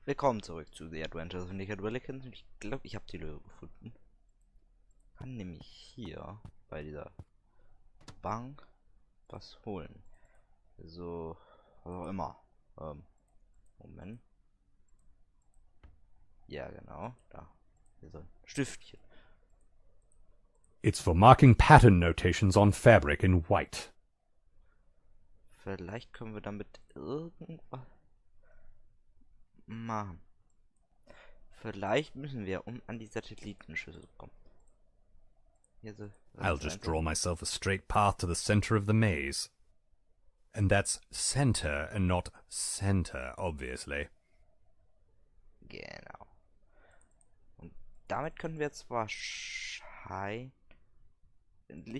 Willkommen zurück zu The Adventures of Willikins. Ich glaube, ich habe die Lösung gefunden. Kann nämlich hier bei dieser Bank was holen. So, was auch immer. Moment. Ja, genau. Da. Hier so ein Stiftchen. It's for marking pattern notations on fabric in white. Vielleicht können wir damit irgendwas machen. Vielleicht müssen wir, um an die Satellitenschüssel kommen. Hier so. I'll just draw myself a straight path to the center of the maze. And that's center and not center, obviously. Genau. Und damit können wir jetzt wahrscheinlich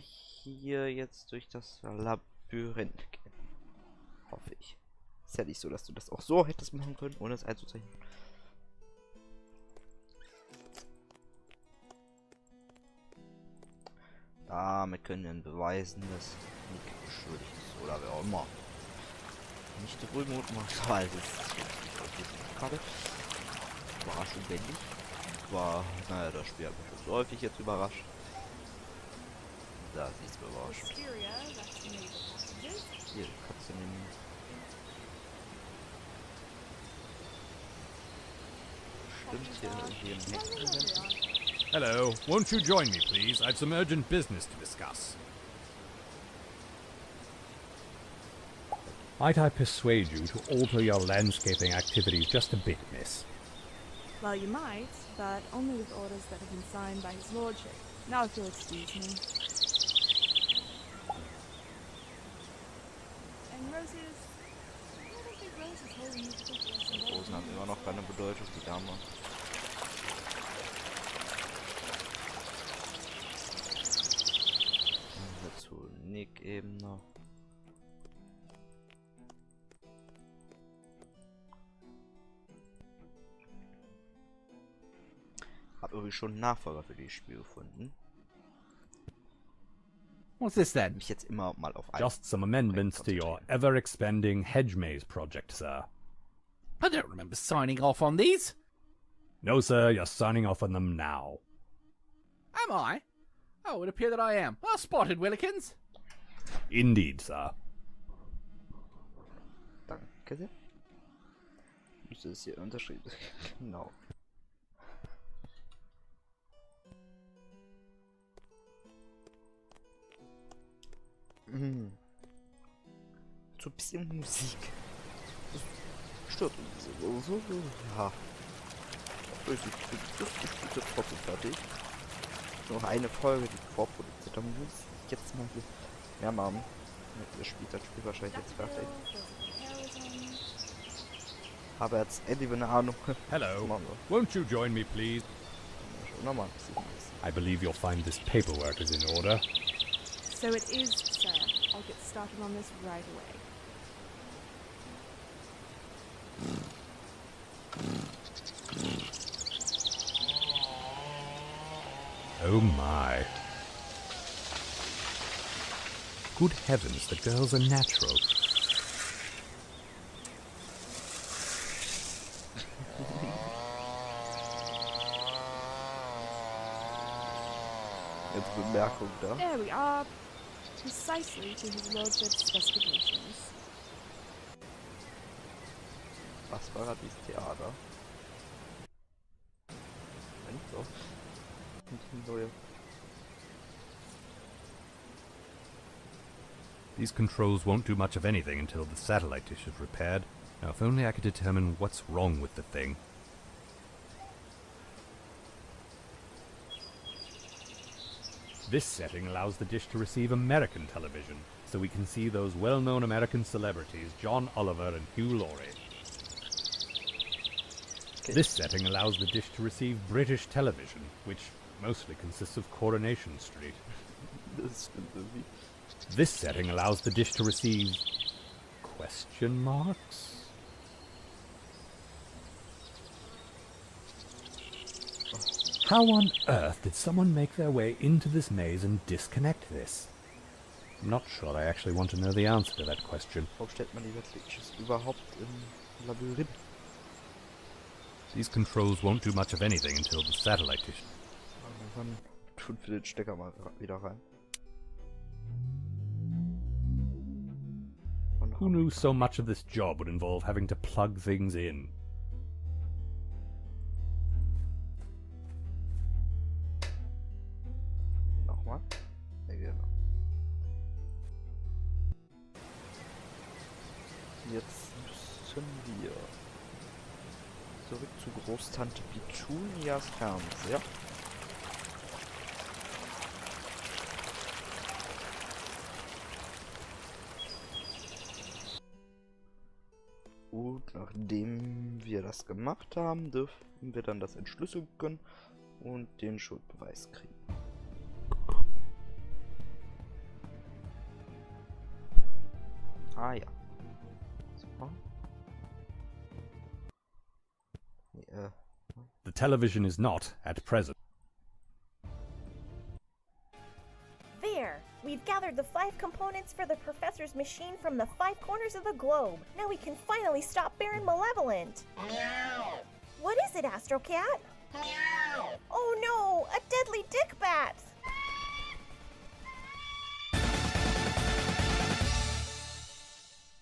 hier jetzt durch das Labyrinth gehen. Hoffe ich. Ist ja nicht so, dass du das auch so hättest machen können, ohne es einzuzeichnen. Damit können wir beweisen, dass Nick schuldig ist oder wer auch immer. Nicht so früh Mut macht, weil es ist gerade. Überraschung, wenn nicht. War, naja, das Spiel hat mich schon so häufig jetzt überrascht. Da ist nichts überrascht. Hier, kannst du nehmen. Stimmt hier irgendwie im Hecken. Hello, won't you join me, please? I've some urgent business to discuss. Might I persuade you to alter your landscaping activities just a bit, miss? Well, you might, but only with orders that have been signed by his lordship. Now if you'll excuse me. And roses... I don't think roses hold any particular symbol. Rosen haben immer noch keine Bedeutung, die Dame. Dazu Nick eben noch. Hab irgendwie schon einen Nachfolger für dieses Spiel gefunden. What's this then? Mich jetzt immer mal auf ein. Just some amendments to your ever-expanding hedge maze project, sir. I don't remember signing off on these. No, sir, you're signing off on them now. Am I? Oh, it would appear that I am. Well spotted, Willikins. Indeed, sir. Danke sehr. Müsste es hier unterschrieben. Genau. So ein bisschen Musik. Das stört uns so. Ja. Das ist jetzt trotzdem fertig. Noch eine Folge, die vorproduziert haben, muss ich jetzt mal hier mehr machen. Das Spiel wahrscheinlich jetzt fertig. Aber jetzt endlich eine Ahnung. Hello, won't you join me, please? Nochmal. I believe you'll find this paperwork is in order. So it is, sir. I'll get started on this right away. Oh my. Good heavens, the girl's a natural. Jetzt Bemerkung da. There we are. Precisely to his lordship's specifications. Was war gerade dieses Theater? Moment, so. Neue. These controls won't do much of anything until the satellite dish is repaired. Now, if only I could determine what's wrong with the thing. This setting allows the dish to receive American television, so we can see those well-known American celebrities, John Oliver and Hugh Laurie. Okay. This setting allows the dish to receive British television, which mostly consists of Coronation Street. Das stimmt irgendwie. This setting allows the dish to receive... question marks? How on earth did someone make their way into this maze and disconnect this? I'm not sure I actually want to know the answer to that question. Warum stellt man die Glitches überhaupt im Labyrinth? These controls won't do much of anything until the satellite dish. Dann tun wir den Stecker mal wieder rein. Who knew so much of this job would involve having to plug things in? Nochmal. Ja, genau. Jetzt müssen wir zurück zu Großtante Petunias Fernseher. Und nachdem wir das gemacht haben, dürfen wir dann das entschlüsseln können und den Schuldbeweis kriegen. Ah ja. Super. Nee, The television is not, at present. There! We've gathered the 5 components for the professor's machine from the 5 corners of the globe. Now we can finally stop Baron Malevolent. Meow! What is it, Astrocat? Meow! Oh no! A deadly dick bat!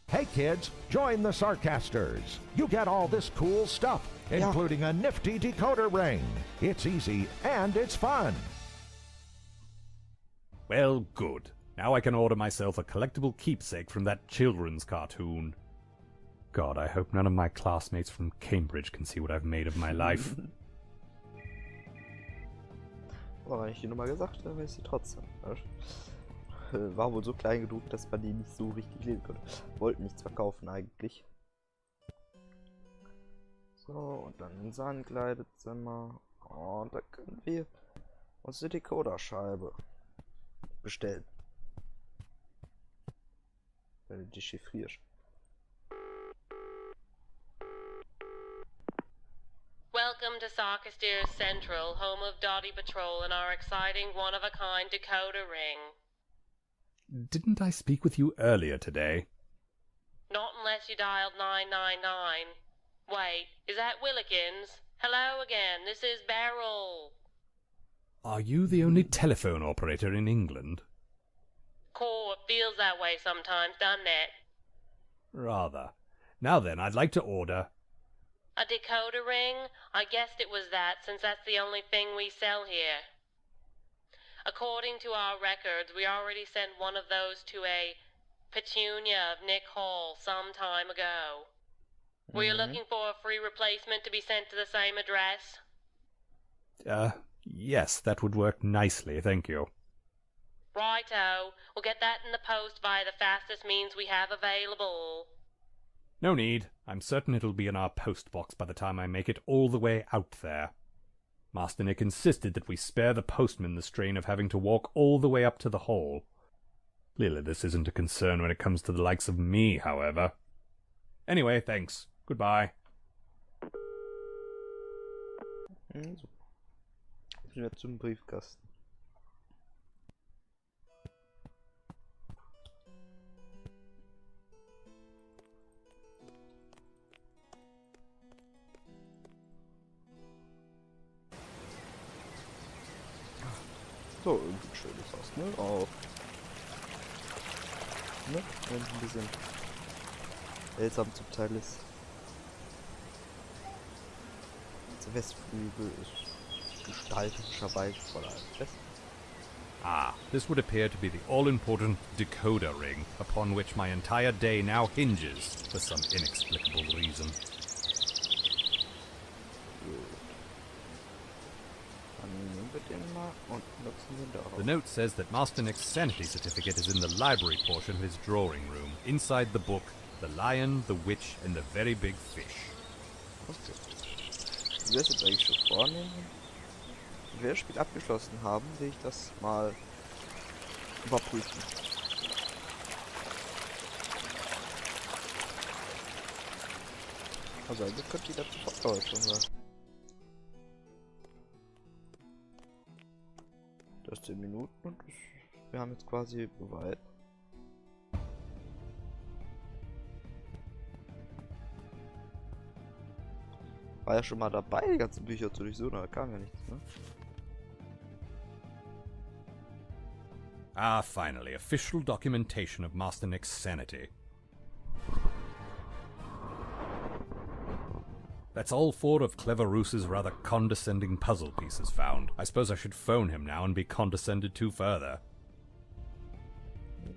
Hey kids, join the Sarcasters. You get all this cool stuff, including a nifty decoder ring. It's easy and it's fun. Well, good. Now I can order myself a collectible keepsake from that children's cartoon. God, I hope none of my classmates from Cambridge can see what I've made of my life. Aber wenn ich die Nummer gesagt habe, weiß sie trotzdem. War wohl so klein genug, dass man die nicht so richtig lesen konnte. Wollten nichts verkaufen eigentlich. So, und dann ins Ankleidezimmer. Und da können wir uns die Decoderscheibe bestellen. Dechiffrierst. Welcome to Sarcasteer's Central, home of Dottie Patrol and our exciting one-of-a-kind decoder ring. Didn't I speak with you earlier today? Not unless you dialed 999. Wait, is that Willikins? Hello again, this is Beryl. Are you the only telephone operator in England? Cool, it feels that way sometimes, doesn't it? Rather. Now then, I'd like to order... A decoder ring? I guessed it was that, since that's the only thing we sell here. According to our records, we already sent one of those to a Petunia of Nick Hall some time ago. Were you looking for a free replacement to be sent to the same address? Yes, that would work nicely, thank you. Righto. We'll get that in the post via the fastest means we have available. No need. I'm certain it'll be in our post box by the time I make it all the way out there. Master Nick insisted that we spare the postman the strain of having to walk all the way up to the hall. Clearly this isn't a concern when it comes to the likes of me, however. Anyway, thanks. Goodbye. So. Wieder zum Briefkasten. So, irgendwie ein schönes Haus, ne? Auch. Ne? Wenn es ein bisschen seltsam zum Teil ist. Der Westflügel ist gestalterischerweise voller Fest. Ah, this would appear to be the all-important decoder ring, upon which my entire day now hinges, for some inexplicable reason. The note says that Master Nick's sanity certificate is in the library portion of his drawing room, inside the book, The Lion, the Witch, and the Very Big Fish. Okay. Ich werde es jetzt eigentlich schon vornehmen. Wenn wir das Spiel abgeschlossen haben, will ich das mal überprüfen. Also eigentlich könnte die dazu sofort schon sein. Das 10 Minuten und wir haben jetzt quasi soweit. War ja schon mal dabei, die ganzen Bücher zu durchsuchen, aber da kam ja nichts, ne? Ah, finally, official documentation of Master Nick's sanity. That's all 4 of Clever Roos's rather condescending puzzle pieces found. I suppose I should phone him now and be condescended to further.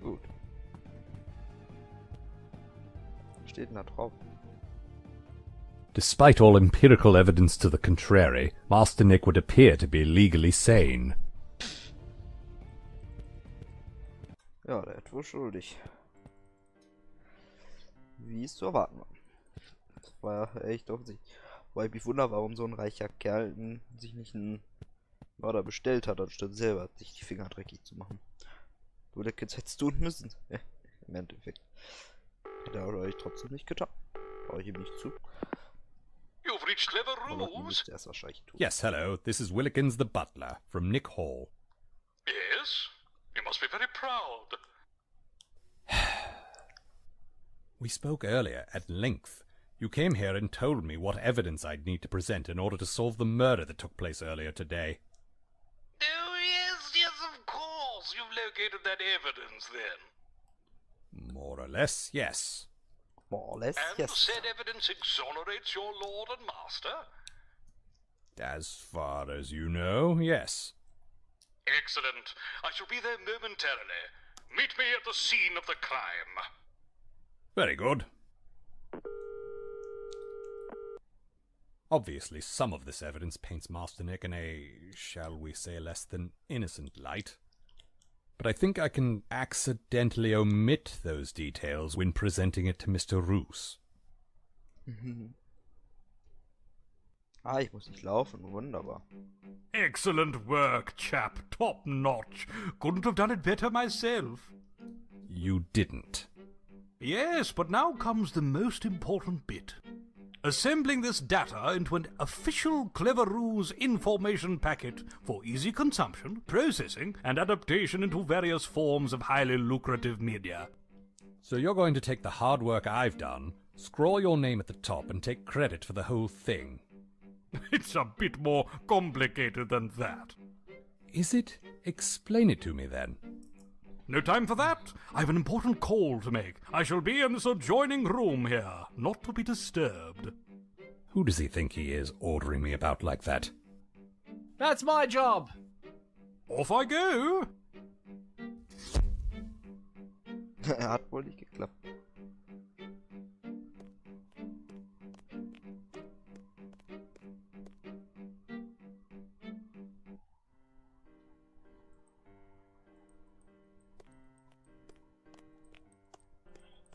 Gut. Was steht denn da drauf? Despite all empirical evidence to the contrary, Master Nick would appear to be legally sane. Ja, der ist wohl schuldig. Wie es zu erwarten war. Das war ja echt offensichtlich. Weil ich mich wundere, warum so ein reicher Kerl sich nicht einen Mörder bestellt hat, anstatt selber sich die Finger dreckig zu machen. Willikins hätte es tun müssen. Im Endeffekt. Hätte er euch trotzdem nicht getan. Brauche ich ihm nicht zu. You've reached Clever Aber Roos? müsste er es wahrscheinlich tun. Yes, hello, this is Willikins the butler, from Nick Hall. Yes? You must be very proud. We spoke earlier at length. You came here and told me what evidence I'd need to present in order to solve the murder that took place earlier today. Oh, yes, of course. You've located that evidence, then. More or less, yes. More or less, And yes. said evidence exonerates your lord and master? As far as you know, yes. Excellent. I shall be there momentarily. Meet me at the scene of the crime. Very good. Obviously, some of this evidence paints Master Nick in a, shall we say, less than innocent light. But I think I can accidentally omit those details when presenting it to Mr. Roos. Ah, ich muss nicht laufen. Wunderbar. Excellent work, chap. Top notch. Couldn't have done it better myself. You didn't. Yes, but now comes the most important bit. Assembling this data into an official Clever Roos information packet for easy consumption, processing, and adaptation into various forms of highly lucrative media. So you're going to take the hard work I've done, scrawl your name at the top, and take credit for the whole thing. It's a bit more complicated than that. Is it? Explain it to me, then. No time for that. I have an important call to make. I shall be in this adjoining room here, not to be disturbed. Who does he think he is, ordering me about like that? That's my job. Off I go. Hat wohl nicht geklappt.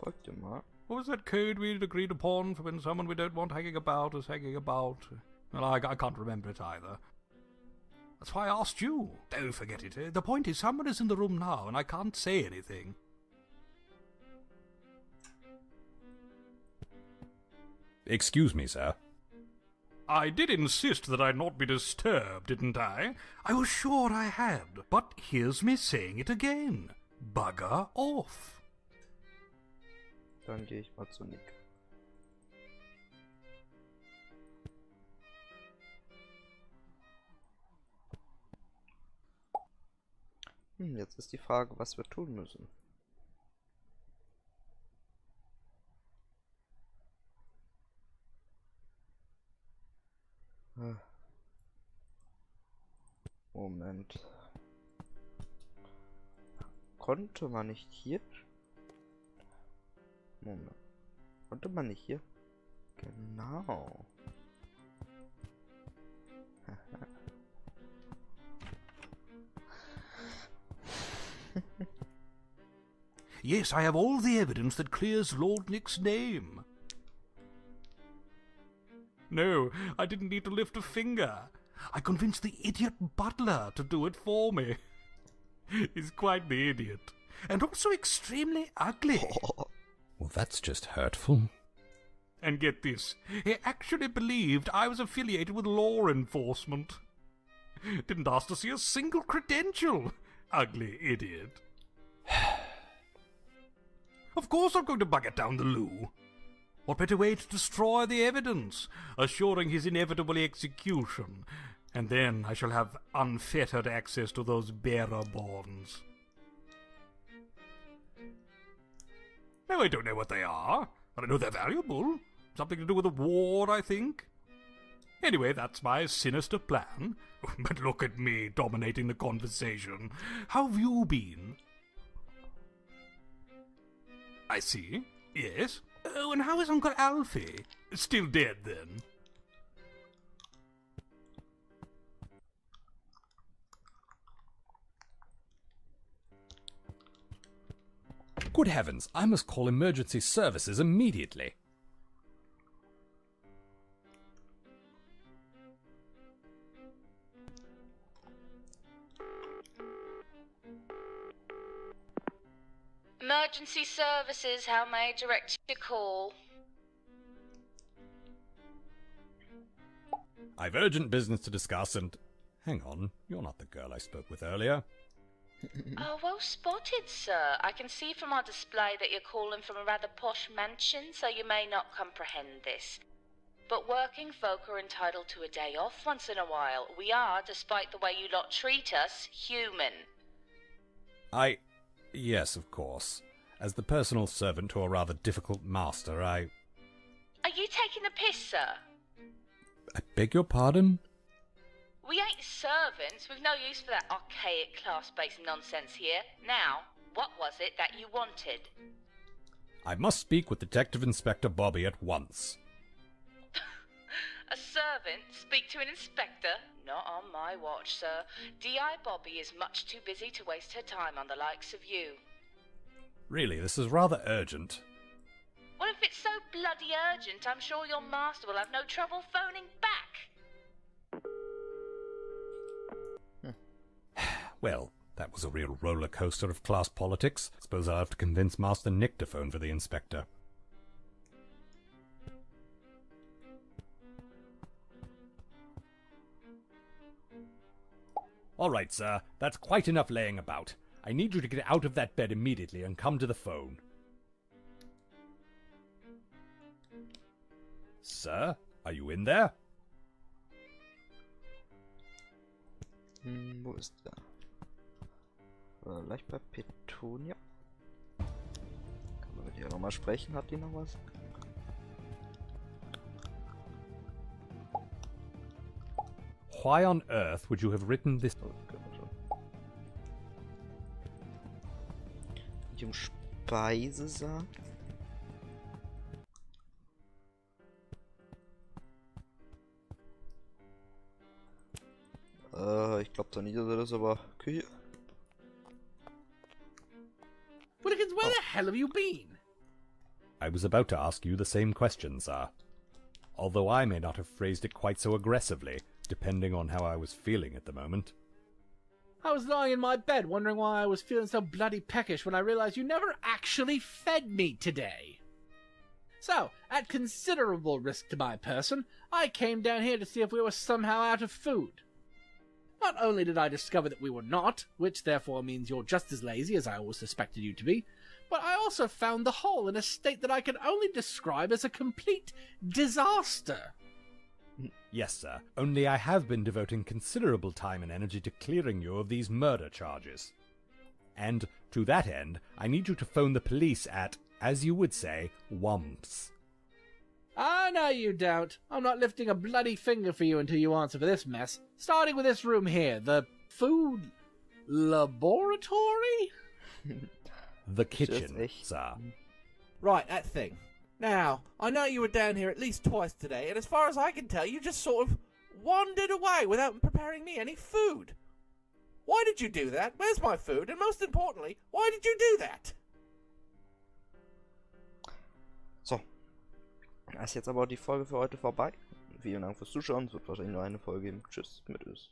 Folgt ihr mal. What was that code we'd agreed upon for when someone we don't want hanging about is hanging about? Well, I can't remember it either. That's why I asked you. Don't forget it. The point is, someone is in the room now, and I can't say anything. Excuse me, sir. I did insist that I not be disturbed, didn't I? I was sure I had. But here's me saying it again. Bugger off. Dann gehe ich mal zu Nick. Jetzt ist die Frage, was wir tun müssen. Moment. Konnte man nicht hier? Moment. Konnte man nicht hier? Genau. Yes, I have all the evidence that clears Lord Nick's name. No, I didn't need to lift a finger. I convinced the idiot butler to do it for me. He's quite the idiot. And also extremely ugly. Well, that's just hurtful. And get this, he actually believed I was affiliated with law enforcement. Didn't ask to see a single credential. Ugly idiot. Of course I'm going to bug it down the loo. What better way to destroy the evidence, assuring his inevitable execution, and then I shall have unfettered access to those bearer bonds. No, I don't know what they are, but I know they're valuable. Something to do with the war, I think. Anyway, that's my sinister plan. But look at me dominating the conversation. How have you been? I see. Yes. Oh, and how is Uncle Alfie? Still dead, then? Good heavens, I must call emergency services immediately. Emergency services, how may I direct your call? I've urgent business to discuss and... Hang on, you're not the girl I spoke with earlier. Oh, well spotted, sir. I can see from our display that you're calling from a rather posh mansion, so you may not comprehend this. But working folk are entitled to a day off once in a while. We are, despite the way you lot treat us, human. Yes, of course. As the personal servant to a rather difficult master, Are you taking the piss, sir? I beg your pardon? We ain't servants. We've no use for that archaic class-based nonsense here. Now, what was it that you wanted? I must speak with Detective Inspector Bobby at once. A servant speak to an inspector? Not on my watch, sir. D.I. Bobby is much too busy to waste her time on the likes of you. Really, this is rather urgent. Well, if it's so bloody urgent, I'm sure your master will have no trouble phoning back. Well, that was a real roller coaster of class politics. Suppose I'll have to convince Master Nick to phone for the inspector. All right, sir. That's quite enough laying about. I need you to get out of that bed immediately and come to the phone. Sir, are you in there? Wo ist der? Vielleicht bei Petunia. Kann man mit ihr nochmal sprechen? Hat die noch was? Why on earth would you have written this? Oh, können wir schon. Nicht um Speisesaal. Ich glaube zwar nicht, dass er das, aber Küche. Willikins, where the hell have you been? I was about to ask you the same question, sir. Although I may not have phrased it quite so aggressively, depending on how I was feeling at the moment. I was lying in my bed wondering why I was feeling so bloody peckish when I realized you never actually fed me today. So, at considerable risk to my person, I came down here to see if we were somehow out of food. Not only did I discover that we were not, which therefore means you're just as lazy as I always suspected you to be, but I also found the hole in a state that I can only describe as a complete disaster. Yes, sir. Only I have been devoting considerable time and energy to clearing you of these murder charges. And, to that end, I need you to phone the police at, as you would say, Wumps. Ah, no you don't. I'm not lifting a bloody finger for you until you answer for this mess. Starting with this room here, the food laboratory? The kitchen, sir. Right, that thing. Now, I know you were down here at least twice today, and as far as I can tell, you just sort of wandered away without preparing me any food. Why did you do that? Where's my food? And most importantly, why did you do that? So. Das ist jetzt aber die Folge für heute vorbei. Vielen Dank fürs Zuschauen. Es wird wahrscheinlich nur eine Folge geben. Tschüss mit Ös.